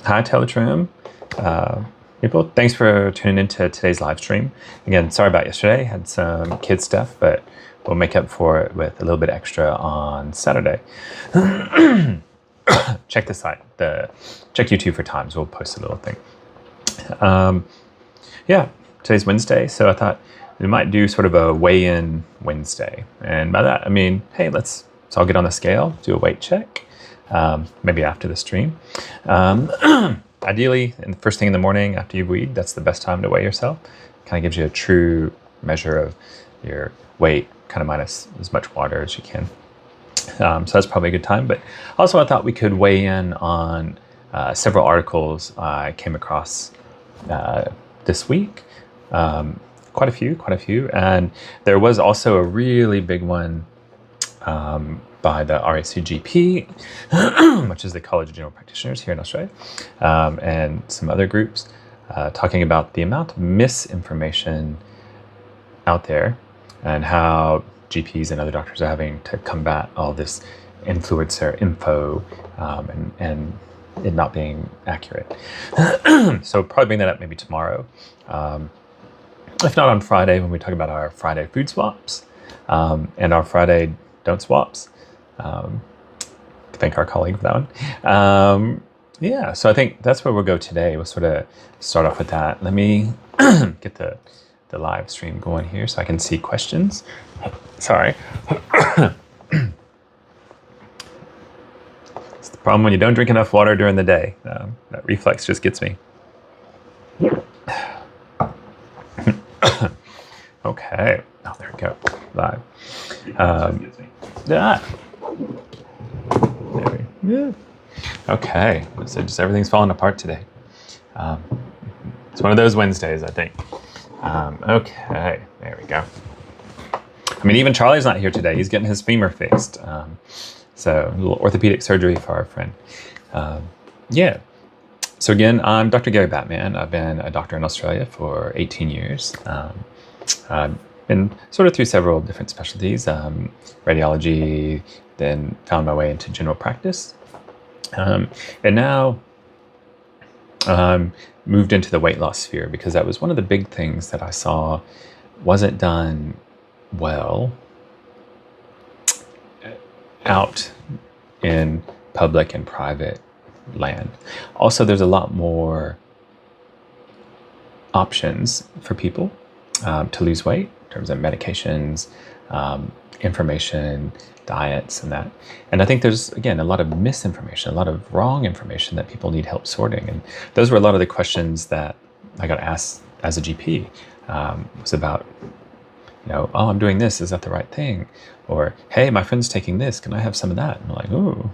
Hi, Teletrim. People, thanks for tuning into today's live stream. Again, sorry about yesterday. Had some kid stuff, but we'll make up for it with a little bit extra on Saturday. Check the site. Check YouTube for times. We'll post a little thing. Yeah, today's Wednesday, so I thought we might do sort of a weigh-in Wednesday. And by that, I mean, hey, let's all get on the scale, do a weight check, maybe after the stream. Ideally, in the first thing in the morning after you've weighed, that's the best time to weigh yourself. Kind of gives you a true measure of your weight, kind of minus as much water as you can. So that's probably a good time. But also I thought we could weigh in on several articles I came across this week. Quite a few. And there was also a really big one by the RACGP, which is the College of General Practitioners here in Australia, and some other groups talking about the amount of misinformation out there and how GPs and other doctors are having to combat all this influencer info and it not being accurate. So probably bring that up maybe tomorrow. If not on Friday, when we talk about our Friday food swaps and our Friday don't swaps. Thank our colleague for that one. Yeah, so I think that's where we'll go today. We'll sort of start off with that. Let me get the live stream going here so I can see questions. Sorry. It's the problem when you don't drink enough water during the day. That reflex just gets me. Okay. Oh, there we go. Live. Yeah. Yeah. Okay. So just everything's falling apart today. It's one of those Wednesdays, I think. Okay. There we go. I mean, even Charlie's not here today. He's getting his femur fixed. So a little orthopedic surgery for our friend. Yeah. So again, I'm Dr. Gary Batman. I've been a doctor in Australia for 18 years. I've been sort of through several different specialties, radiology, then found my way into general practice. And now moved into the weight loss sphere because that was one of the big things that I saw wasn't done well out in public and private land. Also, there's a lot more options for people to lose weight in terms of medications, information, diets, and that. And I think there's, again, a lot of misinformation, a lot of wrong information that people need help sorting. And those were a lot of the questions that I got asked as a GP. Was about, oh, I'm doing this, is that the right thing? Or, hey, my friend's taking this, can I have some of that? And I'm like, ooh,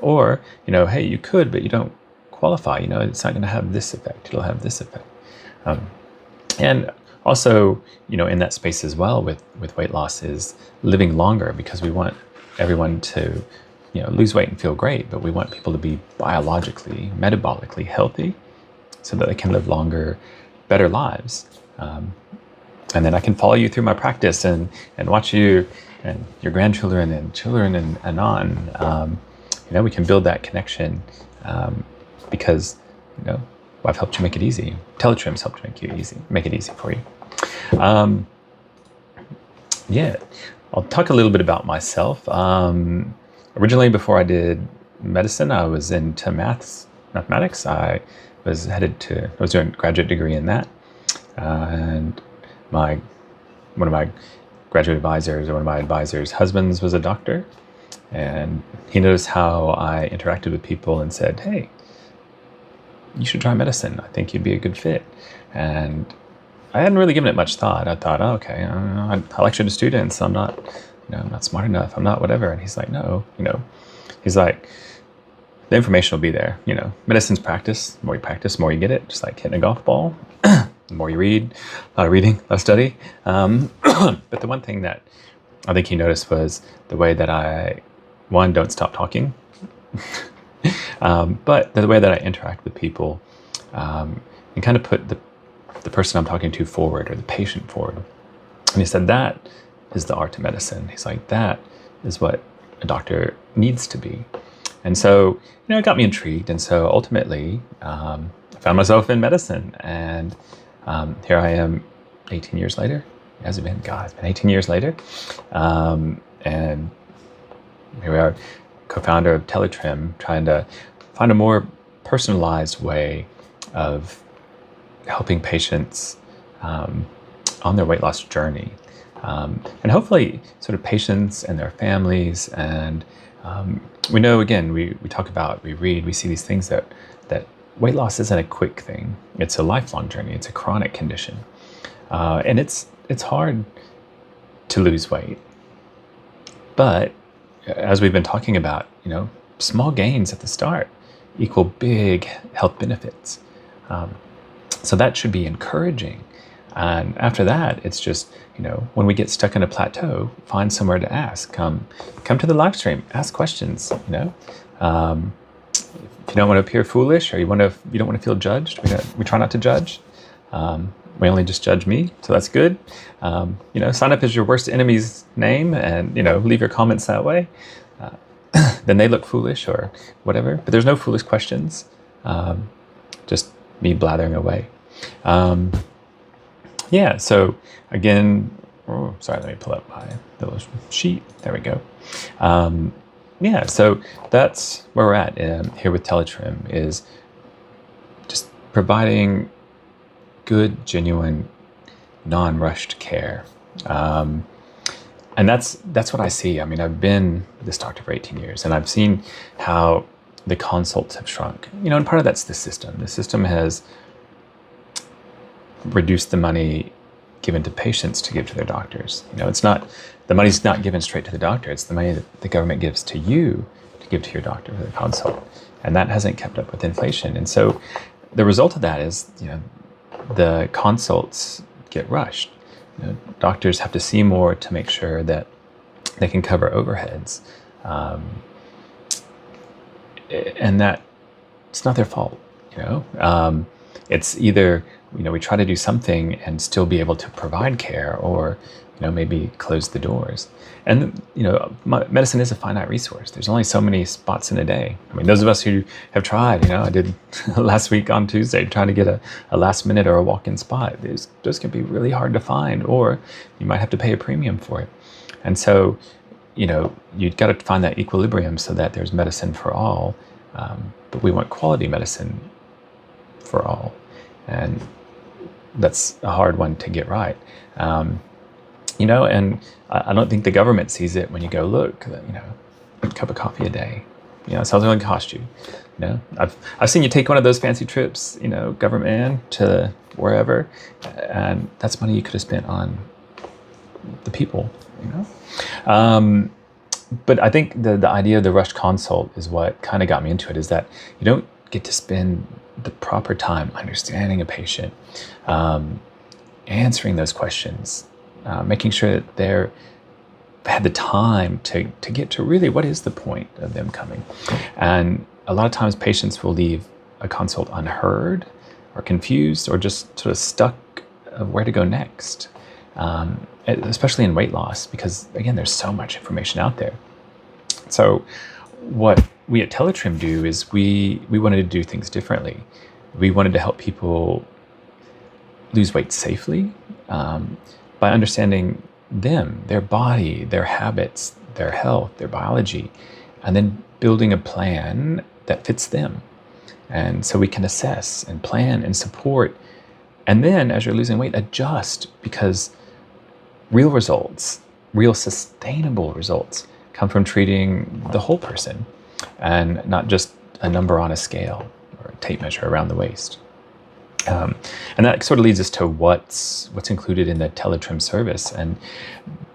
or, hey, you could, but you don't qualify, it's not gonna have this effect, it'll have this effect. And also, in that space as well with weight loss is living longer, because we want everyone to, lose weight and feel great, but we want people to be biologically, metabolically healthy so that they can live longer, better lives. And then I can follow you through my practice and watch you and your grandchildren and children and on. We can build that connection because, I've helped you make it easy. Teletrim's helped make it easy for you. Yeah, I'll talk a little bit about myself. Originally, before I did medicine, I was into mathematics. I was doing a graduate degree in that. And one of my graduate advisors, or one of my advisors' husbands, was a doctor. And he noticed how I interacted with people and said, hey, you should try medicine. I think you'd be a good fit. And I hadn't really given it much thought. I thought, oh, okay, I lecture to students. I'm not, I'm not smart enough. I'm not whatever. And he's like, no, he's like, the information will be there. Medicine's practice. The more you practice, the more you get it. Just like hitting a golf ball. The more you read, a lot of reading, a lot of study. But the one thing that I think he noticed was the way that I, don't stop talking. But the way that I interact with people and kind of put the person I'm talking to forward, or the patient forward. And he said, that is the art of medicine. He's like, that is what a doctor needs to be. And so, it got me intrigued. And so ultimately, I found myself in medicine. And here I am 18 years later. Has it been? God, it's been 18 years later. And here we are, co-founder of Teletrim, trying to find a more personalized way of helping patients on their weight loss journey. And hopefully sort of patients and their families. And we know, again, we talk about, we read, we see these things that weight loss isn't a quick thing. It's a lifelong journey. It's a chronic condition. And it's hard to lose weight. But as we've been talking about, small gains at the start equal big health benefits. So that should be encouraging. And after that, it's just, when we get stuck in a plateau, find somewhere to ask. Come to the live stream, ask questions, If you don't want to appear foolish or you don't want to feel judged, we try not to judge. We only just judge me, so that's good. Sign up as your worst enemy's name and, leave your comments that way. Then they look foolish or whatever, but there's no foolish questions. Just me blathering away. So again, let me pull up my little sheet. There we go. So that's where we're at here with Teletrim, is just providing good, genuine, non-rushed care. And that's what I see. I mean, I've been this doctor for 18 years, and I've seen how the consults have shrunk. And part of that's the system. The system has reduced the money given to patients to give to their doctors. It's not, the money's not given straight to the doctor. It's the money that the government gives to you to give to your doctor for the consult. And that hasn't kept up with inflation. And so the result of that is, the consults get rushed. Doctors have to see more to make sure that they can cover overheads. And that it's not their fault, It's either, we try to do something and still be able to provide care, or, maybe close the doors. And, medicine is a finite resource. There's only so many spots in a day. I mean, those of us who have tried, I did last week on Tuesday, trying to get a last minute or a walk-in spot. Those can be really hard to find, or you might have to pay a premium for it. And so, you've got to find that equilibrium so that there's medicine for all. But we want quality medicine for all. And that's a hard one to get right. And I don't think the government sees it when you go, look, a cup of coffee a day, it's how it's going to cost you. I've seen you take one of those fancy trips, government man, to wherever, and that's money you could have spent on the people, But I think the idea of the rushed consult is what kind of got me into it, is that you don't get to spend the proper time understanding a patient, answering those questions, making sure that they've had the time to get to really what is the point of them coming. And a lot of times patients will leave a consult unheard or confused or just sort of stuck of where to go next, especially in weight loss, because again, there's so much information out there. So what we at Teletrim do is we wanted to do things differently. We wanted to help people lose weight safely, by understanding them, their body, their habits, their health, their biology, and then building a plan that fits them. And so we can assess and plan and support. And then as you're losing weight, adjust, because real results, real sustainable results, come from treating the whole person and not just a number on a scale or a tape measure around the waist. And that sort of leads us to what's included in the Teletrim service. And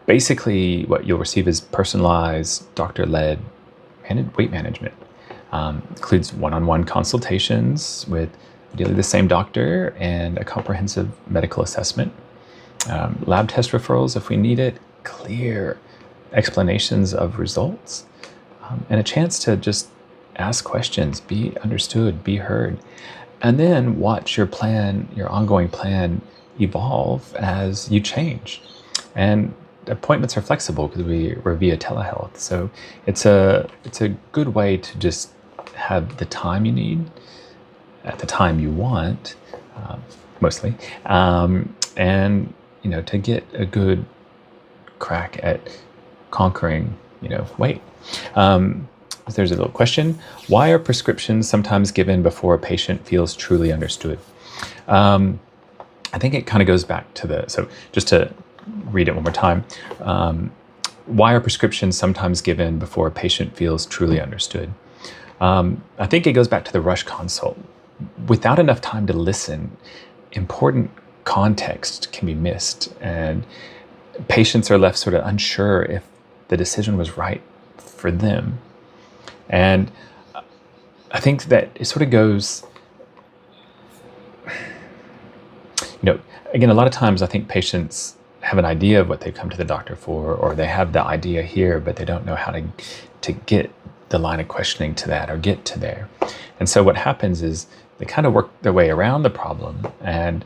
basically what you'll receive is personalized, doctor-led weight management. Includes one-on-one consultations with ideally the same doctor and a comprehensive medical assessment. Lab test referrals if we need it, clear explanations of results, and a chance to just ask questions, be understood, be heard. And then watch your ongoing plan evolve as you change. And appointments are flexible because we're via telehealth. So it's a good way to just have the time you need at the time you want, mostly, and to get a good crack at conquering weight. There's a little question: why are prescriptions sometimes given before a patient feels truly understood? I think it kind of goes back to so just to read it one more time. Why are prescriptions sometimes given before a patient feels truly understood? I think it goes back to the rush consult. Without enough time to listen, important context can be missed, and patients are left sort of unsure if the decision was right for them. And I think that it sort of goes, again, a lot of times I think patients have an idea of what they've come to the doctor for, or they have the idea here, but they don't know how to get the line of questioning to that or get to there. And so what happens is they kind of work their way around the problem, and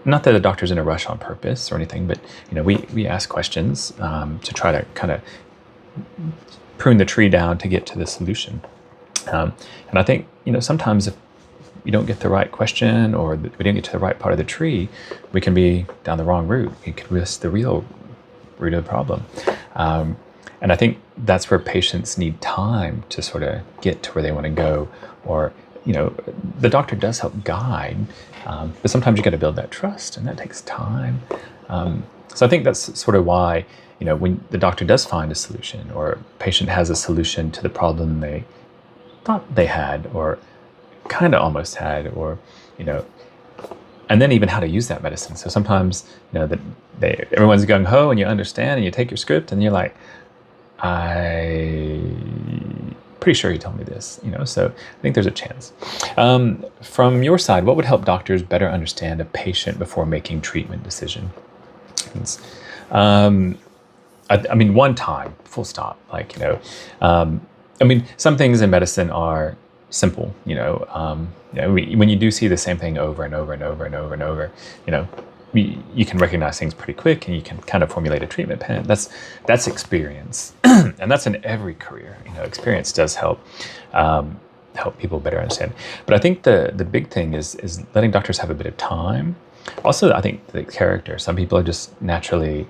not that the doctor's in a rush on purpose or anything, but we ask questions to try to kind of prune the tree down to get to the solution. And I think sometimes if we don't get the right question, or we didn't get to the right part of the tree, we can be down the wrong route. We could miss the real root of the problem. And I think that's where patients need time to sort of get to where they want to go. Or, the doctor does help guide, but sometimes you got to build that trust, and that takes time. So I think that's sort of why, when the doctor does find a solution, or a patient has a solution to the problem they thought they had, or kind of almost had, or and then even how to use that medicine. So sometimes that everyone's gung ho, and you understand, and you take your script, and you're like, I'm pretty sure you told me this. So I think there's a chance. From your side, what would help doctors better understand a patient before making treatment decisions? I mean, one time, full stop. Some things in medicine are simple. When you do see the same thing over and over and over and over and over, you can recognize things pretty quick, and you can kind of formulate a treatment plan. That's experience, and that's in every career. Experience does help people better understand. But I think the big thing is letting doctors have a bit of time. Also, I think the character. Some people are just naturally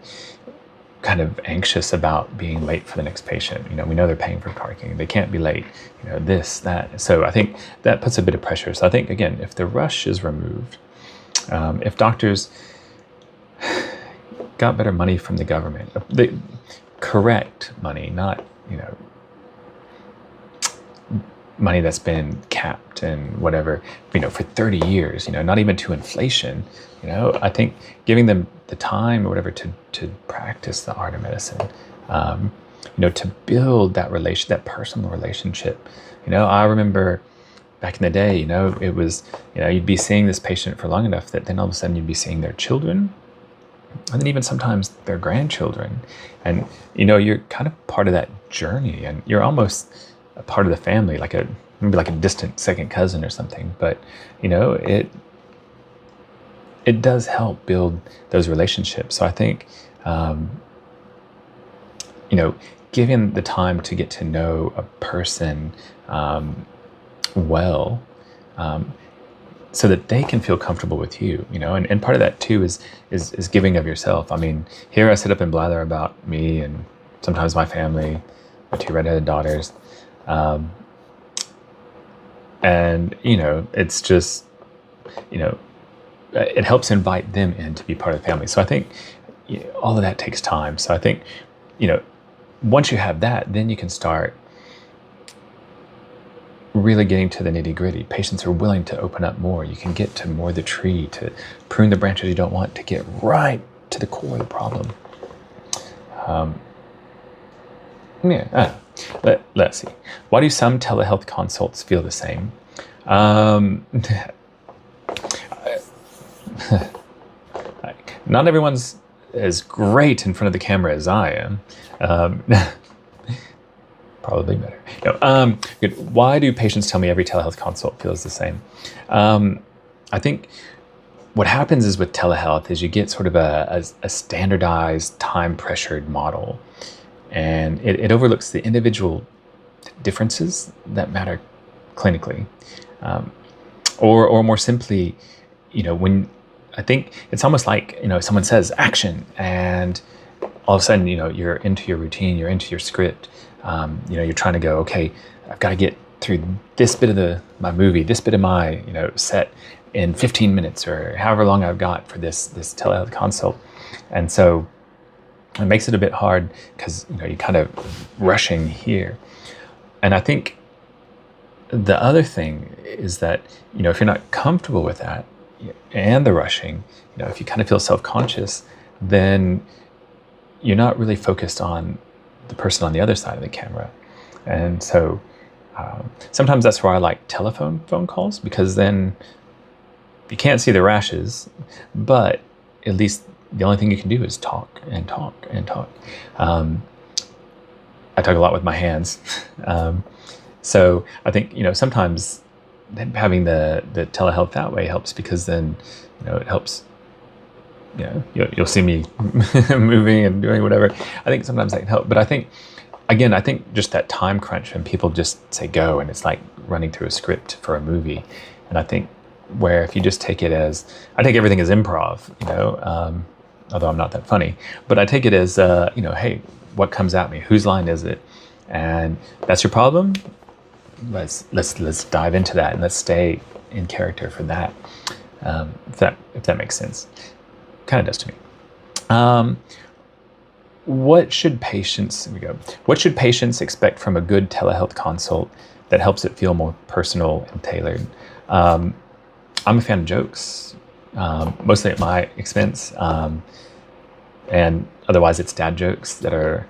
kind of anxious about being late for the next patient. We know they're paying for parking. They can't be late, this, that. So I think that puts a bit of pressure. So I think, again, if the rush is removed, if doctors got better money from the government, the correct money, not, money that's been capped and whatever, for 30 years, not even to inflation, I think giving them the time or whatever to practice the art of medicine, to build that personal relationship. I remember back in the day, it was, you'd be seeing this patient for long enough that then all of a sudden you'd be seeing their children, and then even sometimes their grandchildren. And, you're kind of part of that journey, and you're almost a part of the family, maybe like a distant second cousin or something. But, it does help build those relationships. So I think, giving the time to get to know a person well, so that they can feel comfortable with you, and part of that too is giving of yourself. I mean, here I sit up and blather about me and sometimes my family, my 2 redheaded daughters, and it's just, it helps invite them in to be part of the family. So I think all of that takes time. So I think, once you have that, then you can start really getting to the nitty gritty. Patients are willing to open up more. You can get to more of the tree, to prune the branches you don't want, to get right to the core of the problem. Let's see. Why do some telehealth consults feel the same? Not everyone's as great in front of the camera as I am. Probably better. No. Good. Why do patients tell me every telehealth consult feels the same? I think what happens is with telehealth is you get sort of a standardized time pressured model, and it overlooks the individual differences that matter clinically. Or more simply, when I think it's almost like, someone says action, and all of a sudden, you're into your routine, you're into your script. You're trying to go, okay, I've got to get through this bit of my movie, this bit of my, set in 15 minutes or however long I've got for this telehealth consult. And so it makes it a bit hard because, you're kind of rushing here. And I think the other thing is that, if you're not comfortable with that and the rushing, if you kind of feel self-conscious, then you're not really focused on the person on the other side of the camera. And so sometimes that's where I like phone calls, because then you can't see the rashes, but at least the only thing you can do is talk and talk and talk. I talk a lot with my hands. So I think, sometimes having the telehealth that way helps, because then, it helps, you'll see me moving and doing whatever. I think sometimes that can help. But I think just that time crunch when people just say go, and it's like running through a script for a movie. And I think where if you just take it as, I take everything as improv, although I'm not that funny, but I take it as, hey, what comes at me? Whose line is it? And that's your problem. Let's dive into that, and let's stay in character for that. If that makes sense. Kind of does to me. What should patients expect from a good telehealth consult that helps it feel more personal and tailored? I'm a fan of jokes, mostly at my expense, and otherwise it's dad jokes that are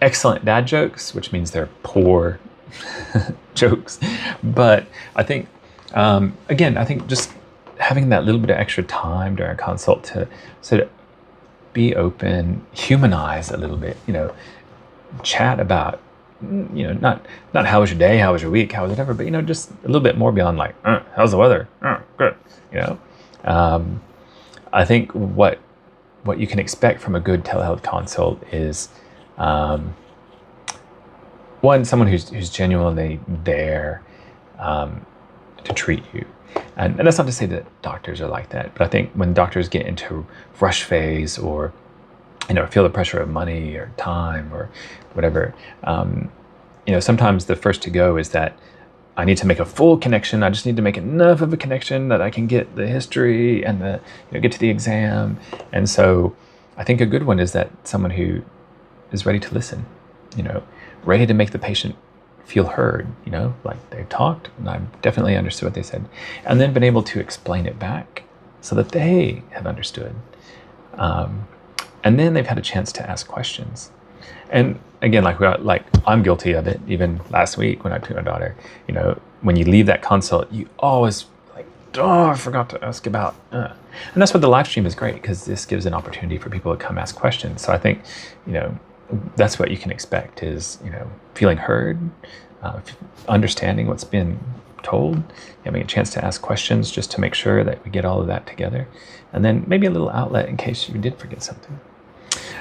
excellent dad jokes, which means they're poor jokes. But I think, I think just having that little bit of extra time during a consult to sort of be open, humanize a little bit, chat about, not how was your day, how was your week, how was whatever, but, just a little bit more beyond like, how's the weather? Good. I think what you can expect from a good telehealth consult is, one, someone who's genuinely there to treat you. And that's not to say that doctors are like that, but I think when doctors get into rush phase, or feel the pressure of money or time or whatever, sometimes the first to go is that I need to make a full connection. I just need to make enough of a connection that I can get the history and get to the exam. And so I think a good one is that someone who is ready to listen, ready to make the patient feel heard, like they've talked and I've definitely understood what they said, and then been able to explain it back so that they have understood. And then they've had a chance to ask questions. And again, like I'm guilty of it. Even last week when I took my daughter, when you leave that consult, you always like, I forgot to ask about. And that's what the live stream is great, because this gives an opportunity for people to come ask questions. So I think, that's what you can expect is, feeling heard, understanding what's been told, having a chance to ask questions just to make sure that we get all of that together. And then maybe a little outlet in case you did forget something.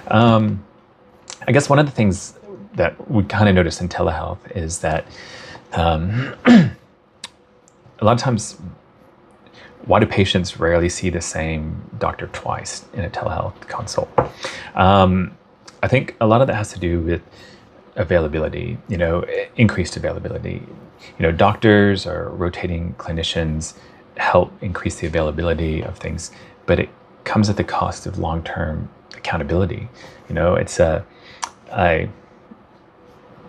I guess one of the things that we kind of notice in telehealth is that a lot of times, why do patients rarely see the same doctor twice in a telehealth consult? I think a lot of that has to do with availability, increased availability. Doctors or rotating clinicians help increase the availability of things, but it comes at the cost of long-term accountability. It's let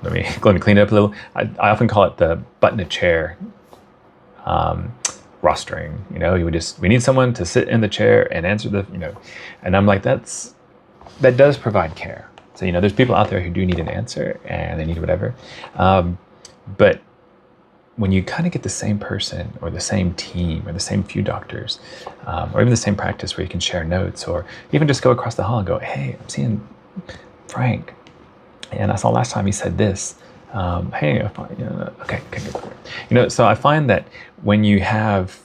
me clean it up a little. I often call it the button a chair rostering. We need someone to sit in the chair and answer and I'm like, that does provide care. So, there's people out there who do need an answer and they need whatever. But when you kind of get the same person or the same team or the same few doctors, or even the same practice where you can share notes, or even just go across the hall and go, hey, I'm seeing Frank, and I saw last time he said this. Hey, okay, good. So I find that when you have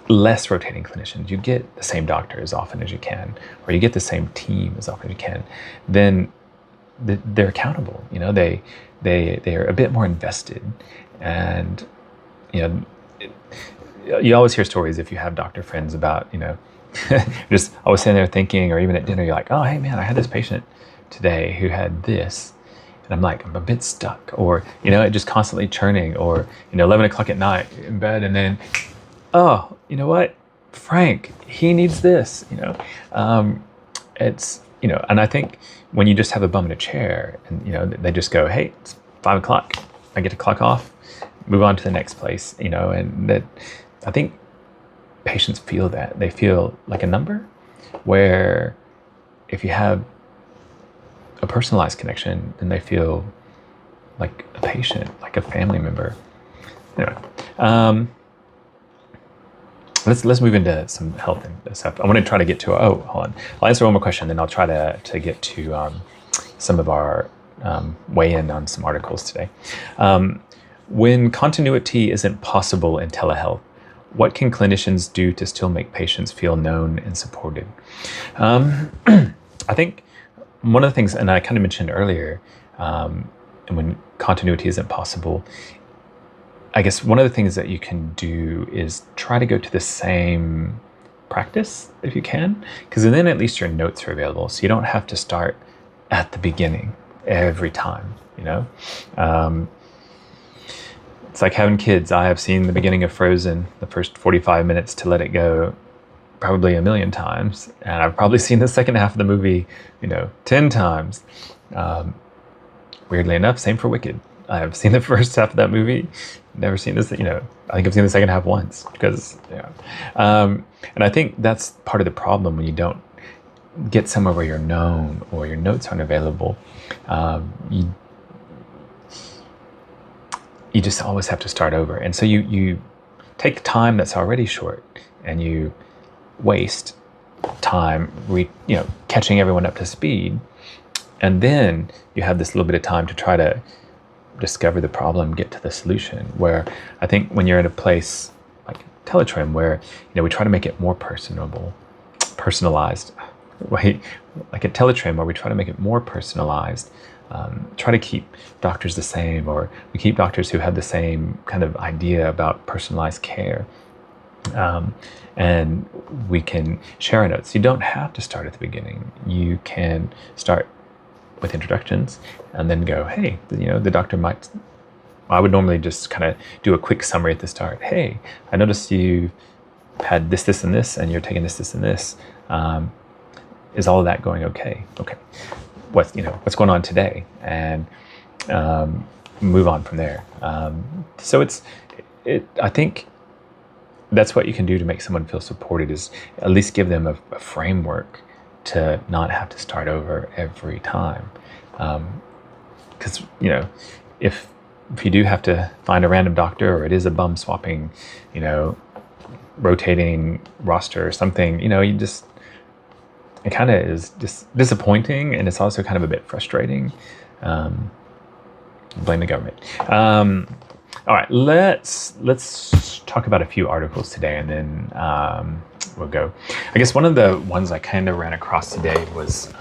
less rotating clinicians, you get the same doctor as often as you can, or you get the same team as often as you can, then they're accountable. You know, they're a bit more invested, and you know, you always hear stories if you have doctor friends about, you know, just always sitting there thinking, or even at dinner, you're like, oh, hey man, I had this patient today who had this, and I'm like, I'm a bit stuck, or you know, it just constantly churning, or you know, 11 o'clock at night in bed, and then, oh, you know what, Frank, he needs this, you know. It's, you know, and I think when you just have a bum in a chair, and you know, they just go, hey, it's 5 o'clock, I get to clock off, move on to the next place, you know, and that, I think patients feel that. They feel like a number, where if you have a personalized connection, then they feel like a patient, like a family member. Anyway, let's move into some health and stuff. I want to try to get to, oh, hold on. I'll answer one more question, then I'll try to get to some of our weigh-in on some articles today. When continuity isn't possible in telehealth, what can clinicians do to still make patients feel known and supported? I think one of the things, and I kind of mentioned earlier, when continuity isn't possible, I guess one of the things that you can do is try to go to the same practice if you can, because then at least your notes are available, so you don't have to start at the beginning every time, you know? It's like having kids. I have seen the beginning of Frozen, the first 45 minutes to Let It Go, probably a million times. And I've probably seen the second half of the movie, you know, 10 times. Weirdly enough, same for Wicked. I have seen the first half of that movie, never seen this, you know, I think I've seen the second half once, because, yeah. And I think that's part of the problem when you don't get somewhere where you're known or your notes aren't available. You just always have to start over. And so you take time that's already short, and you waste time catching everyone up to speed. And then you have this little bit of time to try to discover the problem, get to the solution. Where I think when you're in a place like Teletrim, where, you know, we try to make it more personalized, like at Teletrim, where we try to make it more personalized, try to keep doctors the same, or we keep doctors who have the same kind of idea about personalized care. And we can share our notes. You don't have to start at the beginning. You can start with introductions and then go, hey, you know, the doctor might, I would normally just kind of do a quick summary at the start. Hey, I noticed you had this, this, and this, and you're taking this, this, and this. Is all of that going okay? Okay. What's going on today? And move on from there. So I think that's what you can do to make someone feel supported, is at least give them a framework to not have to start over every time. Because, you know, if you do have to find a random doctor, or it is a bum swapping, you know, rotating roster or something, you know, it kind of is just disappointing, and it's also kind of a bit frustrating. Blame the government. All right, let's talk about a few articles today, and then we'll go. I guess one of the ones I kind of ran across today was,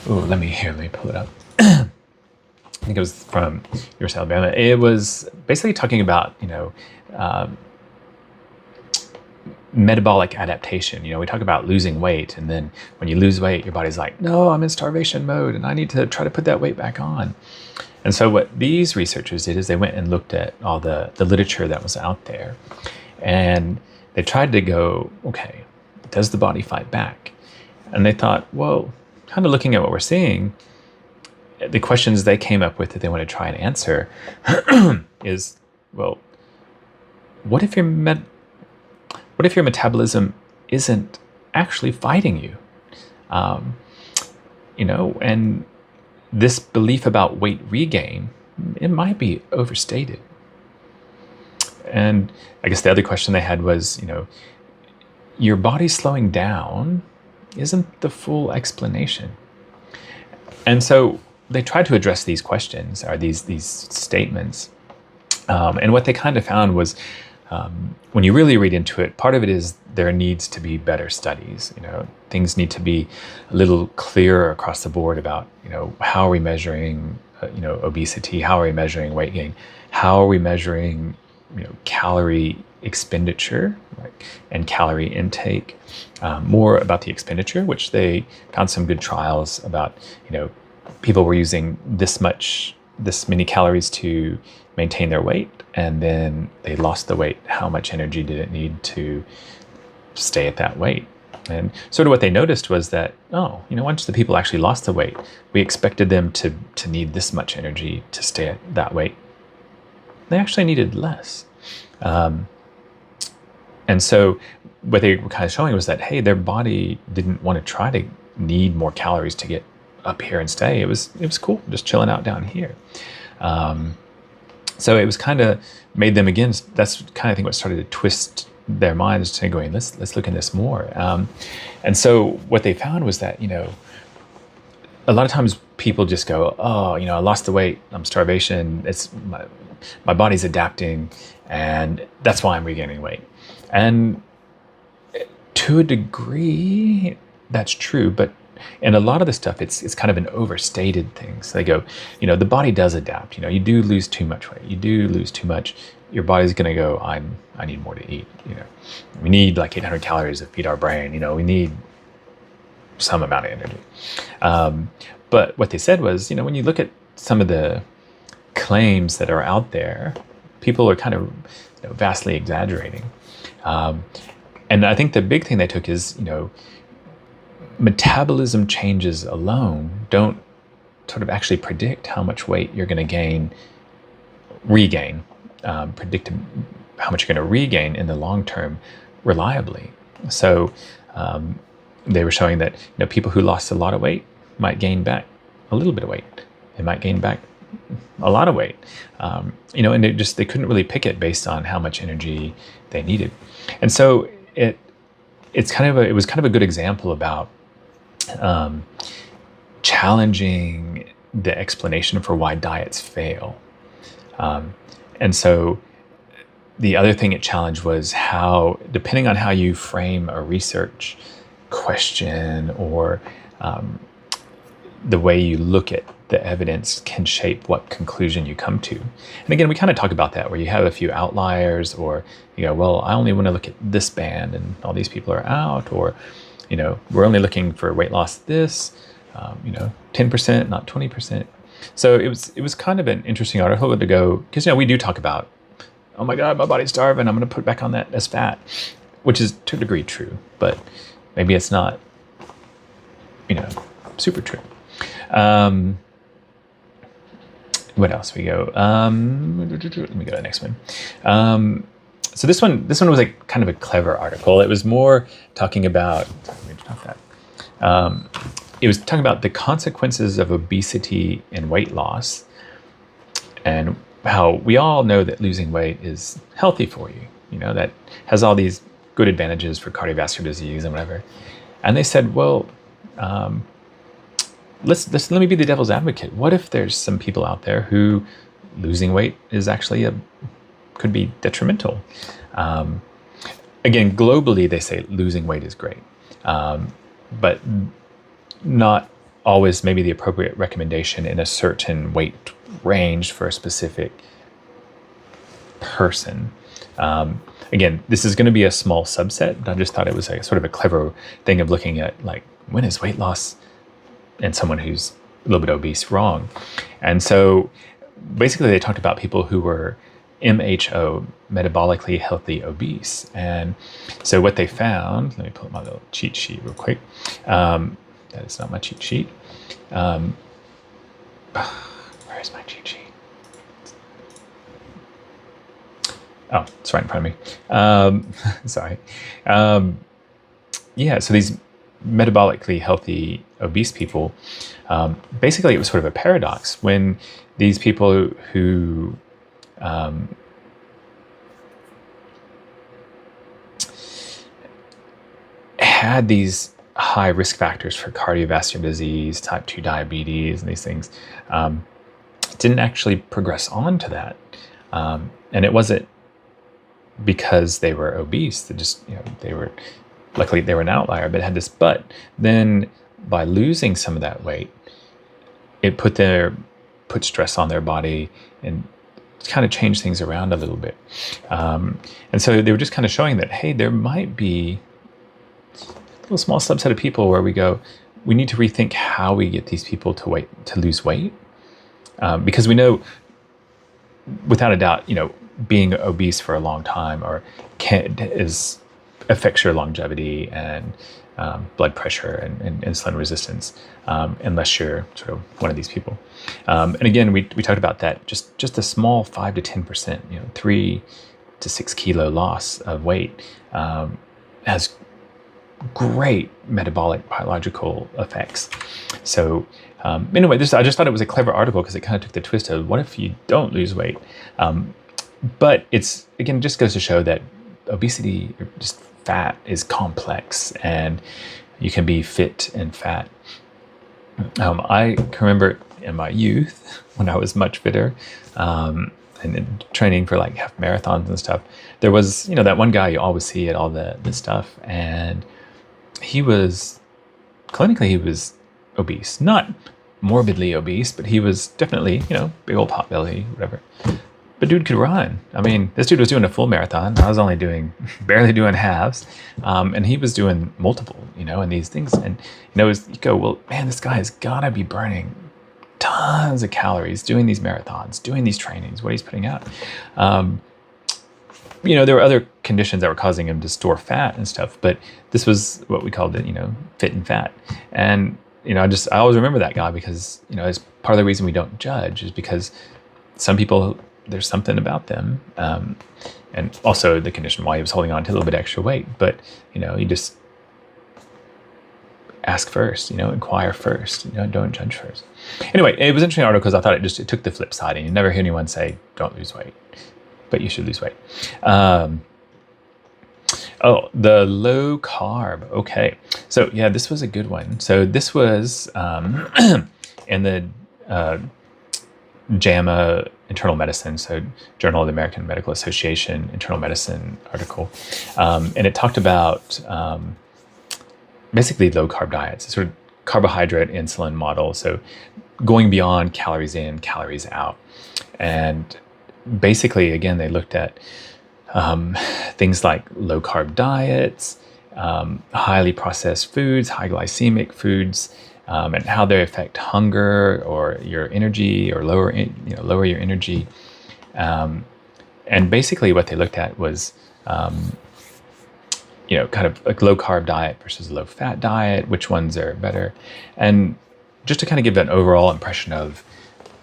let me pull it up. I think it was from University of Alabama. It was basically talking about, you know, metabolic adaptation. You know, we talk about losing weight, and then when you lose weight, your body's like, no, I'm in starvation mode, and I need to try to put that weight back on. And so what these researchers did is they went and looked at all the literature that was out there, and they tried to go, okay, does the body fight back? And they thought, well, kind of looking at what we're seeing, the questions they came up with that they want to try and answer is, well, what if your metabolism isn't actually fighting you? You know, and this belief about weight regain, it might be overstated. And I guess the other question they had was, you know, your body slowing down isn't the full explanation. And so they tried to address these questions, or these statements. And what they kind of found was when you really read into it, part of it is there needs to be better studies. Things need to be a little clearer across the board about, how are we measuring, obesity? How are we measuring weight gain? How are we measuring, calorie expenditure, right, and calorie intake? More about the expenditure, which they found some good trials about, people were using this many calories to maintain their weight, and then they lost the weight. How much energy did it need to stay at that weight? And sort of what they noticed was that, once the people actually lost the weight, we expected them to need this much energy to stay at that weight. They actually needed less. And so what they were kind of showing was that, hey, their body didn't want to try to need more calories to get up here and stay. It was cool just chilling out down here. So it was kind of made them, again, that's kind of, I think, what started to twist their minds to going, let's look at this more. And so what they found was that, a lot of times people just go, I lost the weight, I'm starvation, it's my body's adapting, and that's why I'm regaining weight. And to a degree, that's true, but in a lot of the stuff, it's kind of an overstated thing. So they go, the body does adapt. You do lose too much weight. You do lose too much. Your body's going to go, I need more to eat. We need like 800 calories to feed our brain. We need some amount of energy. But what they said was, when you look at some of the claims that are out there, people are kind of vastly exaggerating. And I think the big thing they took is, metabolism changes alone don't sort of actually predict how much weight you're going to regain, predict how much you're going to regain in the long term reliably. So they were showing that people who lost a lot of weight might gain back a little bit of weight. They might gain back a lot of weight, and they couldn't really pick it based on how much energy they needed. And so it was kind of a good example about challenging the explanation for why diets fail. And so the other thing it challenged was how, depending on how you frame a research question or the way you look at the evidence, can shape what conclusion you come to. And again, we kind of talk about that, where you have a few outliers, or you go, well, I only want to look at this band and all these people are out, or we're only looking for weight loss 10%, not 20%. So it was kind of an interesting article to go, because we do talk about, oh my God, my body's starving, I'm going to put back on that as fat, which is to a degree true, but maybe it's not, super true. What else we go? Let me go to the next one. So this one was like kind of a clever article. It was more talking about, it was talking about the consequences of obesity and weight loss, and how we all know that losing weight is healthy for you. That has all these good advantages for cardiovascular disease and whatever. And they said, well, let me be the devil's advocate. What if there's some people out there who losing weight is actually could be detrimental? Again, globally, they say losing weight is great, but not always maybe the appropriate recommendation in a certain weight range for a specific person. Again, this is going to be a small subset, but I just thought it was sort of a clever thing of looking at, like, when is weight loss in someone who's a little bit obese wrong? And so basically they talked about people who were MHO, metabolically healthy obese. And so what they found, let me pull up my little cheat sheet real quick. That is not my cheat sheet. Where is my cheat sheet? Oh, it's right in front of me. Sorry. So these metabolically healthy obese people, basically it was sort of a paradox when these people who had these high risk factors for cardiovascular disease, type 2 diabetes, and these things, didn't actually progress on to that. And it wasn't because they were obese. They just, they were, luckily they were an outlier, but had this. But then by losing some of that weight, it put stress on their body and kind of changed things around a little bit. And so they were just kind of showing that, hey, there might be a little small subset of people where we need to rethink how we get these people to lose weight. Because we know, without a doubt, being obese for a long time affects your longevity and blood pressure and insulin resistance, unless you're sort of one of these people. And again, we talked about that, just a small 5 to 10%, 3 to 6 kilo loss of weight has great metabolic biological effects. So anyway, I just thought it was a clever article because it kind of took the twist of what if you don't lose weight? But it's, again, just goes to show that obesity, or just fat, is complex, and you can be fit and fat. I can remember in my youth when I was much fitter, and in training for like half marathons and stuff, there was, that one guy you always see at all the stuff, and he was obese, not morbidly obese, but he was definitely, big old pot belly, whatever. But dude could run. I mean, this dude was doing a full marathon. I was only barely doing halves. And he was doing multiple, and these things. And, you go, well, man, this guy has got to be burning tons of calories doing these marathons, doing these trainings, what he's putting out. There were other conditions that were causing him to store fat and stuff, but this was what we called it, fit and fat. And, I always remember that guy because, it's part of the reason we don't judge is because some people, there's something about them. And also the condition why he was holding on to a little bit extra weight, but, you just ask first, inquire first, don't judge first. Anyway, it was an interesting article because I thought it took the flip side, and you never hear anyone say, don't lose weight, but you should lose weight. The low carb. Okay. So yeah, this was a good one. So this was in the JAMA Internal Medicine, so Journal of the American Medical Association Internal Medicine article. And it talked about basically low carb diets, a sort of carbohydrate insulin model. So going beyond calories in, calories out. And basically, again, they looked at things like low carb diets, highly processed foods, high glycemic foods, and how they affect hunger or your energy, or lower your energy. And basically what they looked at was, kind of like low carb diet versus low fat diet, which ones are better. And just to kind of give an overall impression of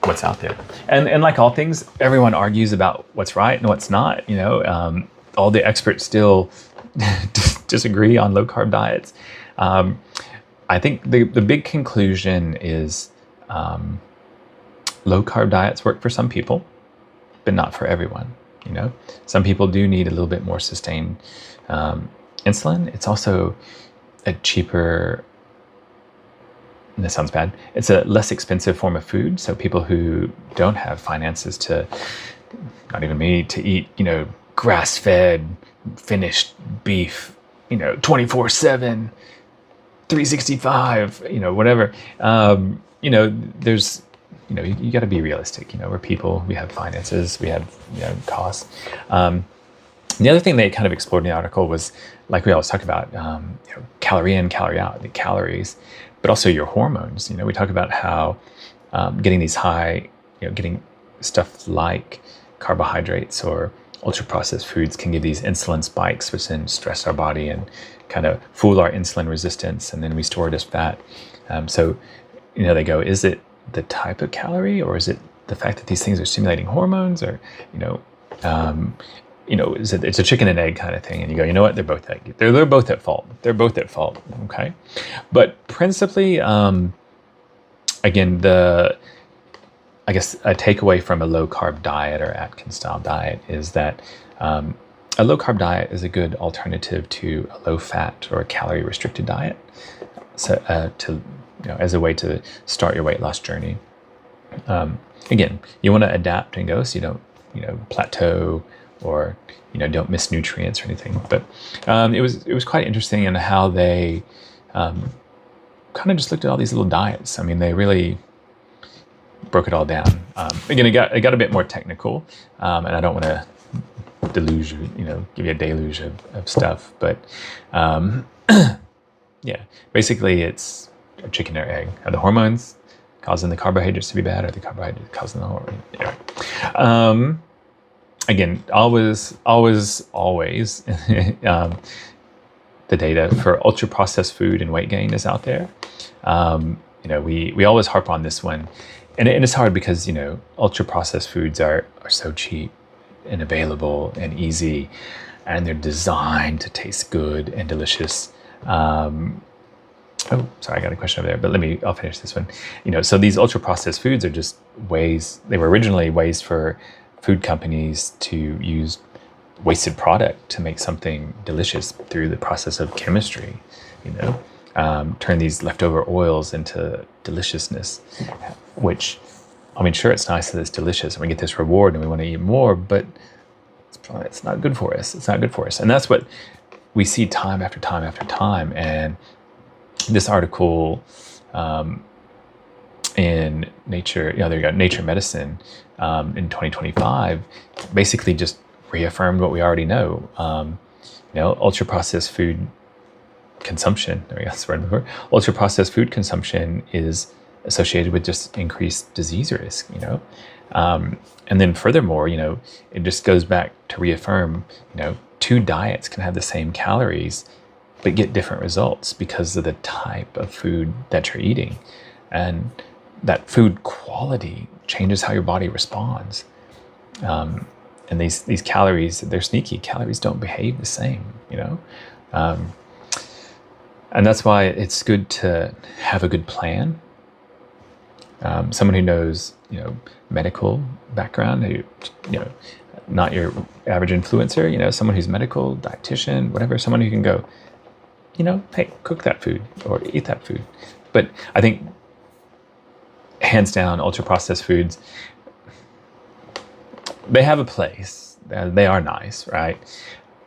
what's out there. And like all things, everyone argues about what's right and what's not. All the experts still disagree on low carb diets. I think the big conclusion is low carb diets work for some people, but not for everyone. Some people do need a little bit more sustained insulin. It's also a cheaper, and this sounds bad, it's a less expensive form of food. So people who don't have finances to, not even me, to eat, grass-fed, finished beef, 24/7, 365, whatever. There's, you got to be realistic. We're people, we have finances, we have, costs. The other thing they kind of explored in the article was, like we always talk about, calorie in, calorie out, the calories, but also your hormones. We talk about how getting these high, getting stuff like carbohydrates or ultra-processed foods can give these insulin spikes, which then stress our body and kind of fool our insulin resistance, and then we store it as fat. So, they go, is it the type of calorie, or is it the fact that these things are stimulating hormones, or, it's a chicken and egg kind of thing. And you go, you know what? They're both at fault. They're both at fault. Okay. But principally, again, I guess a takeaway from a low carb diet or Atkins style diet is that a low carb diet is a good alternative to a low fat or a calorie restricted diet. So as a way to start your weight loss journey. Again, you want to adapt and go so you don't, plateau or don't miss nutrients or anything. But it was quite interesting in how they kind of just looked at all these little diets. I mean, they really broke it all down. Again, it got a bit more technical, and I don't want to deluge you, give you a deluge of stuff, but yeah, basically it's a chicken or egg. Are the hormones causing the carbohydrates to be bad, or the carbohydrates causing the hormone? Anyway. Again, always the data for ultra processed food and weight gain is out there. We always harp on this one, and it's hard because ultra processed foods are so cheap and available and easy, and they're designed to taste good and delicious. Oh, sorry, I got a question over there, but I'll finish this one. So these ultra processed foods are just they were originally ways for food companies to use wasted product to make something delicious through the process of chemistry, turn these leftover oils into deliciousness, which, I mean, sure, it's nice that it's delicious and we get this reward and we want to eat more, but it's not good for us. It's not good for us. And that's what we see time after time after time. And this article in Nature, there you go, Nature Medicine in 2025, basically just reaffirmed what we already know. Ultra processed food consumption, there we go, that's the word. Ultra processed food consumption is associated with just increased disease risk, and then furthermore, it just goes back to reaffirm, two diets can have the same calories but get different results because of the type of food that you're eating, and that food quality changes how your body responds. And these calories, they're sneaky. Calories don't behave the same, and that's why it's good to have a good plan. Someone who knows, medical background, who, not your average influencer, someone who's medical, dietitian, whatever, someone who can go, hey, cook that food or eat that food. But I think hands down, ultra processed foods, they have a place. They are nice, right?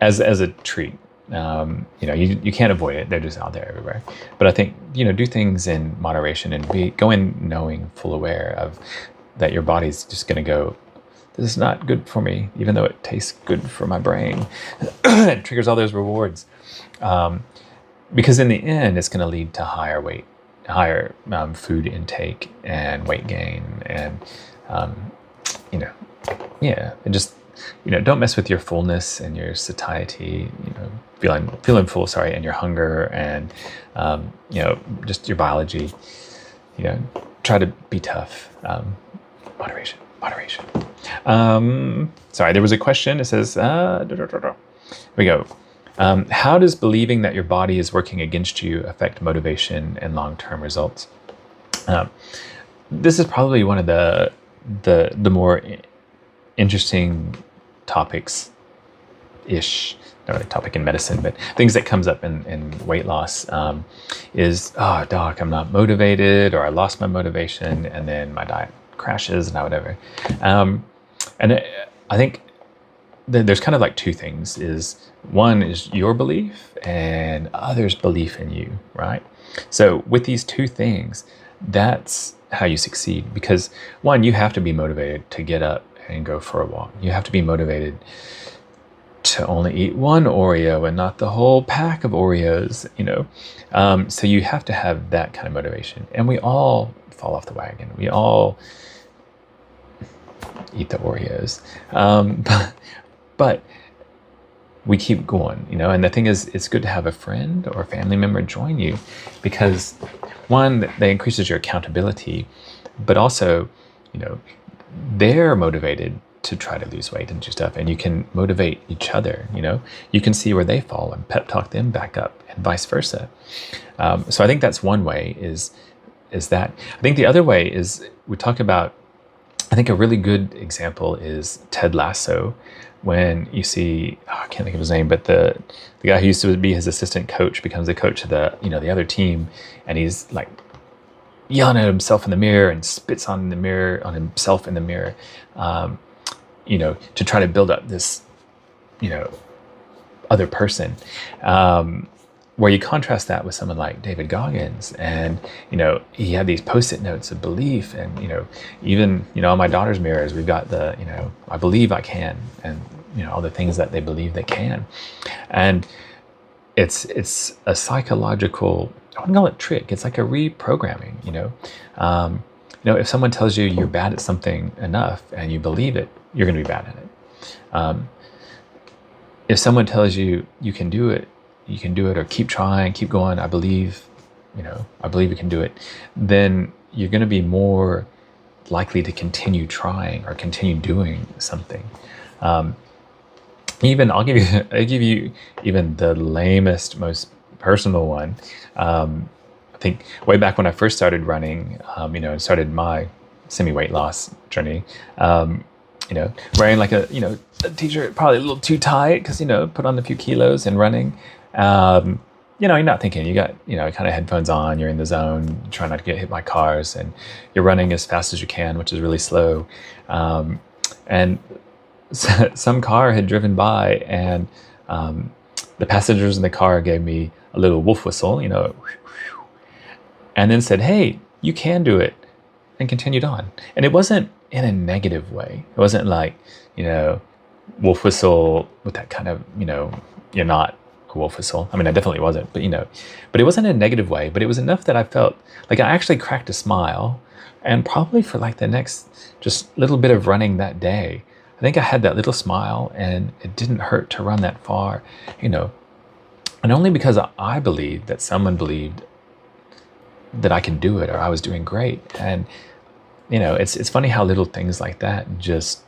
As a treat. You can't avoid it. They're just out there everywhere. But I think, do things in moderation and go in knowing, full aware of that your body's just going to go, this is not good for me, even though it tastes good for my brain. It triggers all those rewards. Because in the end, it's going to lead to higher food intake and weight gain. And, it just, don't mess with your fullness and your satiety, feeling full, and your hunger and, just your biology. Try to be tough. Moderation. Sorry, there was a question. It says, here we go. How does believing that your body is working against you affect motivation and long-term results? This is probably one of the more interesting topics-ish, not a topic in medicine, but things that comes up in weight loss is, oh, doc, I'm not motivated, or I lost my motivation, and then my diet crashes and whatever. I think there's kind of like two things. One is your belief and others' belief in you, right? So with these two things, that's how you succeed. Because one, you have to be motivated to get up and go for a walk. You have to be motivated to only eat one Oreo and not the whole pack of Oreos, So you have to have that kind of motivation. And we all fall off the wagon. We all eat the Oreos. But we keep going, and the thing is, it's good to have a friend or a family member join you, because one, that increases your accountability, but also, they're motivated to try to lose weight and do stuff, and you can motivate each other. You can see where they fall and pep talk them back up, and vice versa. So I think that's one way is that. I think the other way is, we talk about, I think a really good example is Ted Lasso. When you see, I can't think of his name, but the guy who used to be his assistant coach becomes the coach of the other team, and he's like yelling at himself in the mirror and spits on himself in the mirror, to try to build up this other person. Where you contrast that with someone like David Goggins, and he had these post-it notes of belief, and even on my daughter's mirrors we've got the I believe I can, and all the things that they believe they can. And it's a psychological, I wouldn't call it trick, it's like a reprogramming. If someone tells you you're bad at something enough and you believe it, you're going to be bad at it. If someone tells you you can do it, or keep trying, keep going, I believe you can do it, then you're going to be more likely to continue trying or continue doing something. Even I'll give you even the lamest, most personal one. I think way back when I first started running, and started my semi-weight loss journey, wearing like a t-shirt probably a little too tight because put on a few kilos and running. You're not thinking, you got kind of headphones on, you're in the zone, trying not to get hit by cars, and you're running as fast as you can, which is really slow. And some car had driven by, and the passengers in the car gave me a little wolf whistle, and then said, "Hey, you can do it," and continued on. And it wasn't in a negative way. It wasn't like, wolf whistle with that kind of, you're not a wolf whistle. I mean, I definitely wasn't, but it wasn't in a negative way, but it was enough that I felt like I actually cracked a smile. And probably for like the next just little bit of running that day, I think I had that little smile, and it didn't hurt to run that far, and only because I believed that someone believed that I could do it, or I was doing great. And it's funny how little things like that just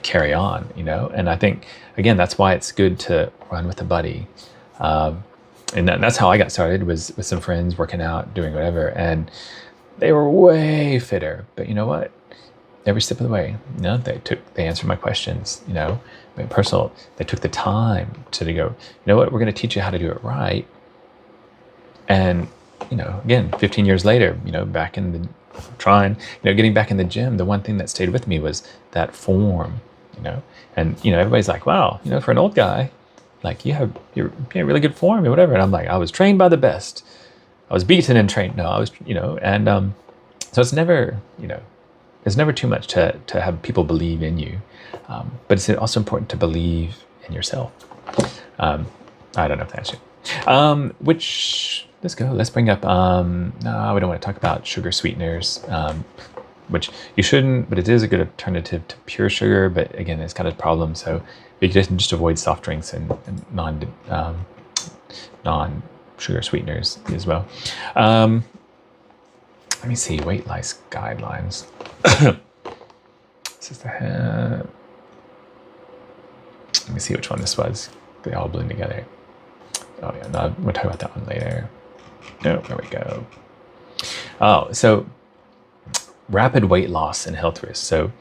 carry on, and I think again that's why it's good to run with a buddy. And that's how I got started, was with some friends working out, doing whatever, and they were way fitter. But you know what? Every step of the way, they answered my questions, personal. They took the time to go, you know what, we're going to teach you how to do it right. And, again, 15 years later, back in the getting back in the gym, the one thing that stayed with me was that form, and, everybody's like, wow, for an old guy, like you're in really good form or whatever. And I'm like, I was trained by the best. I was beaten and trained. No, I was, and, so it's never, it's never too much to have people believe in you. But it's also important to believe in yourself. I don't know if that's it. Let's go. Let's bring up, no, we don't want to talk about sugar sweeteners, which you shouldn't, but it is a good alternative to pure sugar. But again, it's got a problem. So you can just avoid soft drinks and non-sugar sweeteners as well. Let me see, weight loss guidelines. This is let me see which one this was. They all blend together. Oh yeah, no, we'll talk about that one later. No, there we go. Oh, so rapid weight loss and health risks. So,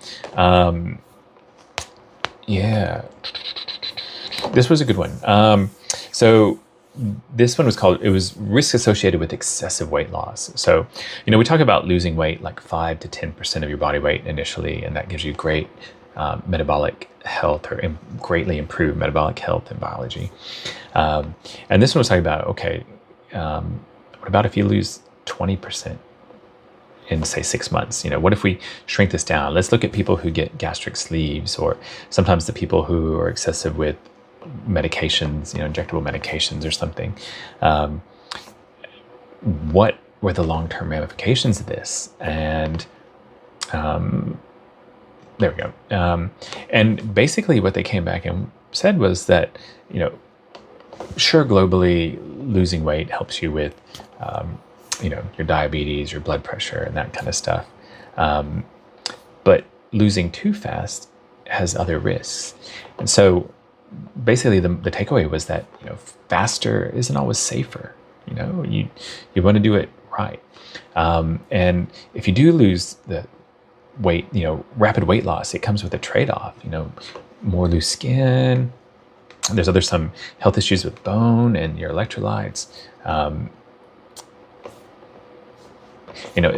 yeah, this was a good one. So this one was risk associated with excessive weight loss. So, we talk about losing weight like 5 to 10% of your body weight initially, and that gives you great metabolic health, or greatly improved metabolic health and biology. And this one was talking about, okay, what about if you lose 20% in say 6 months? What if we shrink this down? Let's look at people who get gastric sleeves, or sometimes the people who are excessive with medications, injectable medications or something. What were the long-term ramifications of this? And there we go. And basically what they came back and said was that, sure, globally losing weight helps you with, your diabetes, your blood pressure, and that kind of stuff. But losing too fast has other risks. And so basically the takeaway was that, faster isn't always safer. You want to do it right. And if you do lose the weight, rapid weight loss, it comes with a trade-off, more loose skin. There's some health issues with bone and your electrolytes.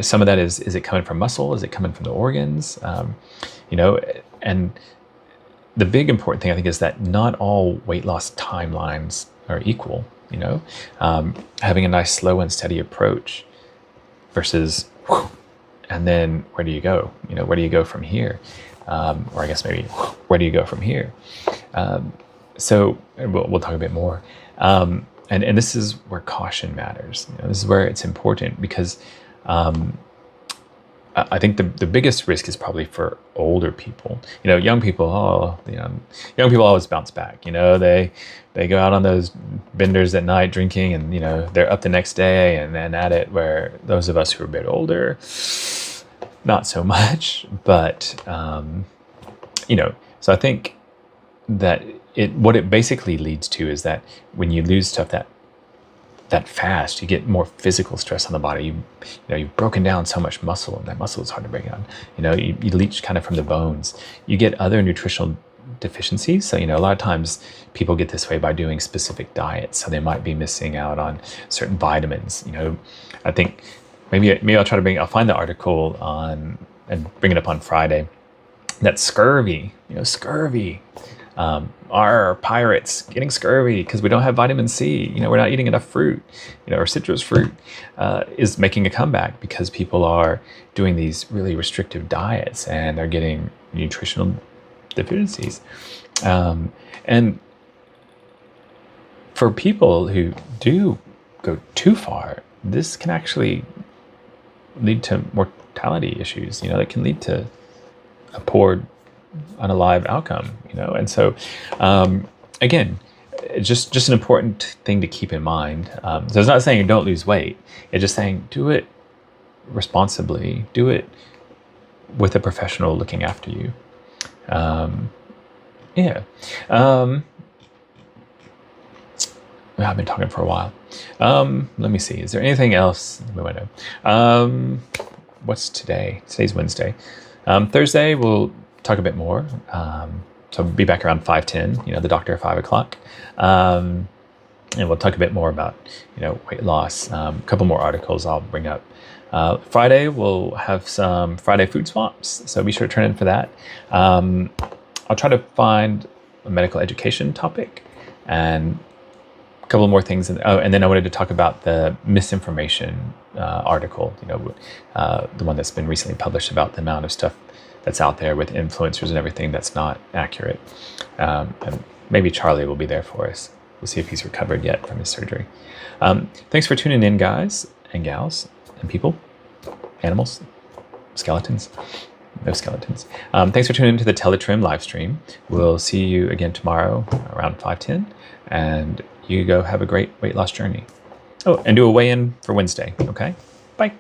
Some of that is it coming from muscle? Is it coming from the organs? And the big important thing I think is that not all weight loss timelines are equal. Having a nice slow and steady approach versus, whew, and then where do you go? Where do you go from here? Or I guess maybe where do you go from here? So we'll talk a bit more. And this is where caution matters. This is where it's important because I think the biggest risk is probably for older people. Young people, young people always bounce back. They go out on those benders at night drinking, and they're up the next day and at it. Where those of us who are a bit older, not so much. But so I think that what it basically leads to is that when you lose stuff that fast, you get more physical stress on the body. You've broken down so much muscle, and that muscle is hard to break down. You leach kind of from the bones. You get other nutritional deficiencies. So, a lot of times people get this way by doing specific diets. So they might be missing out on certain vitamins. I think maybe I'll find the article on and bring it up on Friday. That scurvy, scurvy. Our pirates getting scurvy because we don't have vitamin C. We're not eating enough fruit, or citrus fruit is making a comeback because people are doing these really restrictive diets and are getting nutritional deficiencies. And for people who do go too far, this can actually lead to mortality issues. That can lead to a poor unalive outcome, and so again, just an important thing to keep in mind. So it's not saying don't lose weight. It's just saying do it responsibly, do it with a professional looking after you. I've been talking for a while. Let me see, is there anything else we want to know? What's today? Today's Wednesday. Thursday we'll talk a bit more. So I'll be back around 5:10, the doctor at 5 o'clock. And we'll talk a bit more about, weight loss. A couple more articles I'll bring up. Friday, we'll have some Friday food swaps. So be sure to turn in for that. I'll try to find a medical education topic and a couple more things. And then I wanted to talk about the misinformation article, the one that's been recently published about the amount of stuff that's out there with influencers and everything that's not accurate. And maybe Charlie will be there for us. We'll see if he's recovered yet from his surgery. Thanks for tuning in, guys and gals and people, animals, skeletons, no skeletons. Thanks for tuning into the Teletrim live stream. We'll see you again tomorrow around 5:10, and you go have a great weight loss journey. Oh, and do a weigh-in for Wednesday, okay? Bye.